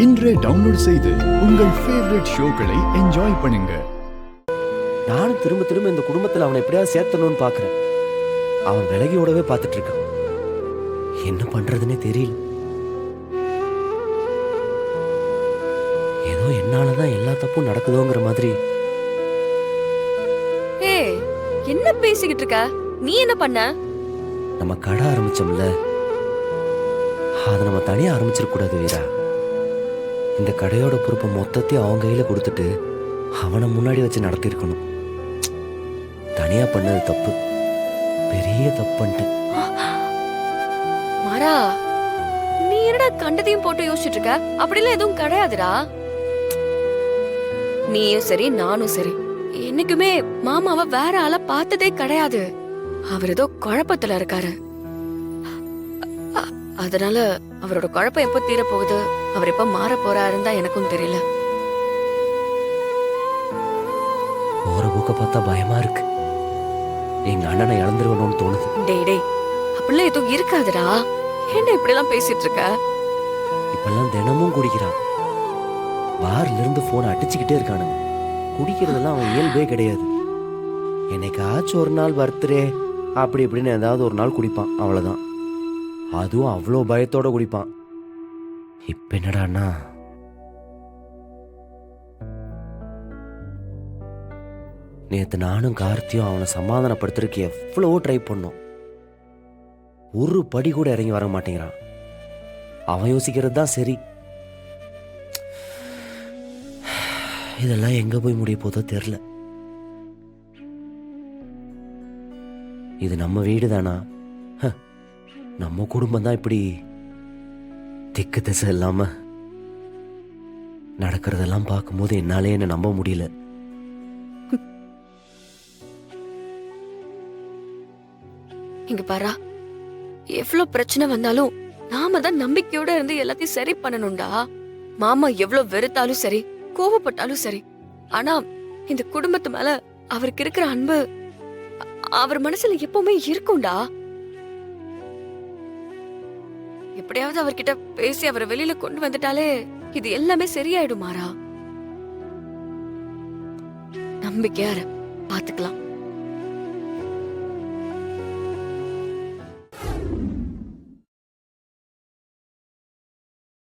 இன்றே டவுன்லோட் செய்து உங்கள் ஃபேவரட் ஷோக்களை என்ஜாய் பண்ணுங்க. நானும் திரும்ப திரும்ப இந்த குடும்பத்தில் அவனை எப்படியாவது சேர்த்தணும்னு பார்க்குறேன். அவன் விலகியோடவே பார்த்துட்டு இருக்கான். என்ன பண்றதுன்னே தெரியல. ஏதோ என்னாலதான் எல்லா தப்பும் நடக்குதோங்கிற மாதிரி. என்ன பேசிக்கிட்டு இருக்க? நீ என்ன பண்ண? நம்ம கடை ஆரம்பிச்சோம்ல, அதை நம்ம தனியா ஆரம்பிச்சிட கூடாது வீரா. இந்த கடையோட பொறுப்பை மொத்தத்தையும் அவன் கையில கொடுத்துட்டு அவனை முன்னாடி வச்சு நடத்திருக்கணும். தனியா பண்ணது தப்பு, பெரிய தப்பு பண்ணிட்டேன். மாறா, நீ என்னடா கண்டதையும் போட்டு யோசிச்சுட்டு இருக்க? அப்படிலாம் எதுவும் கிடையாதுடா. நீயும் சரி நானும் சரி என்னைக்குமே மாமாவை வேற ஆளா பார்த்ததே கிடையாது. அவர் ஏதோ குழப்பத்துல இருக்காரு. அதனால அவரோட குழப்பம் எப்ப தீர போகுது, அவர் எப்ப மாற போறாருன்னு தான் எனக்கும் தெரியல. போற போக்க பார்த்தா பயமா இருக்கு. எங்க அண்ணனை இழந்துருவணும்னு தோணுது. டேய் டேய், அப்படிலாம் எதுவும் இருக்காதுடா. என்ன இப்படி எல்லாம் பேசிட்டு இருக்க? இப்பெல்லாம் தினமும் குடிக்கிறான். பார்ல இருந்து போன் அடிச்சுக்கிட்டே இருக்கானுங்க. குடிக்கிறதெல்லாம் அவன் இயல்பே கிடையாது. என்னைக்காச்சும் ஒரு நாள் பர்த்டே அப்படி இப்படின்னு ஏதாவது ஒரு நாள் குடிப்பான், அவ்வளவுதான். அதுவும் அவ்வளோ பயத்தோட குடிப்பான். இப்ப என்னடான்னா நேத்து நானும் கார்த்தியும் அவனை சமாதானப்படுத்துறதுக்கு எவ்வளவோ ட்ரை பண்ணோம். ஒரு படி கூட இறங்கி வர மாட்டேங்கிறான். அவன் யோசிக்கிறது தான் சரி. இதெல்லாம் எங்க போய் முடிய போதோ தெரியல. இது நம்ம வீடு தானா? நம்ம குடும்பம் தான் இப்படி திக்கு திசை இல்லாம நடக்கிறதெல்லாம் பார்க்கும்போது என்னாலே என்ன நம்ப முடியல. இங்க பாரா, எவ்வளவு பிரச்சனை வந்தாலும் நாம தான் நம்பிக்கையோட இருந்து எல்லாத்தையும் சரி பண்ணணும்டா. மாமா எவ்வளவு வெறுத்தாலும் சரி, கோவப்பட்டாலும் சரி, ஆனா இந்த குடும்பத்து மேல அவருக்கு இருக்கிற அன்பு அவர் மனசுல எப்பவுமே இருக்கும்டா. எப்படியாவது அவர்கிட்ட பேசி அவரை வெளியில கொண்டு வந்துட்டாலே இது எல்லாமே சரியாயிடும் மாறா. நம்பிக்கையா பாத்துக்கலாம்.